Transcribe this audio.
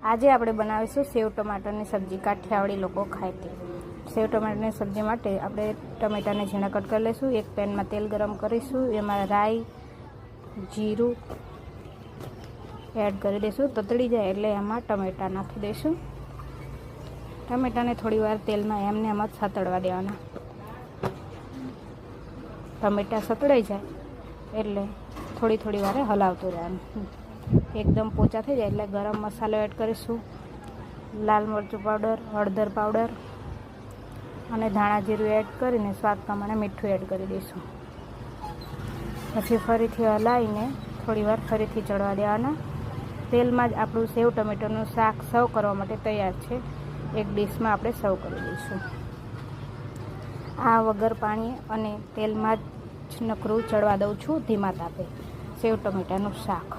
આજે આપણે બનાવીશું સેવ ટમાટરની સબ્જી। કાઠિયાવાડી લોકો ખાય તે સેવ ટમાટરની સબ્જી માટે આપણે ટમેટાને ઝીણા કટ કરી લઈશું। એક પેનમાં તેલ ગરમ કરીશું, એમાં રાઈ જીરું એડ કરી દઈશું। તતડી જાય એટલે એમાં ટમેટા નાખી દઈશું। ટમેટાને થોડી વાર તેલમાં એમને એમ જ સતળવા દેવાના। ટમેટા સતળાઈ જાય એટલે થોડી વારે હલાવતું રહેવાનું। એકદમ પોચા થઈ જાય એટલે ગરમ મસાલો એડ કરીશું, લાલ મરચું પાવડર, હળદર પાવડર અને ધાણા જીરું એડ કરીને સ્વાદ પ્રમાણે મીઠું એડ કરી દઈશું। પછી ફરીથી હલાવીને થોડીવાર ફરીથી ચડવા દેવાના। તેલમાં જ આપણું સેવ ટમેટાનું શાક સર્વ કરવા માટે તૈયાર છે। એક ડીશમાં આપણે સર્વ કરી દઈશું। આ વગર પાણી અને તેલમાં જ નકરું ચડવા દઉં છું ધીમા તાપે સેવ ટમેટાનું શાક।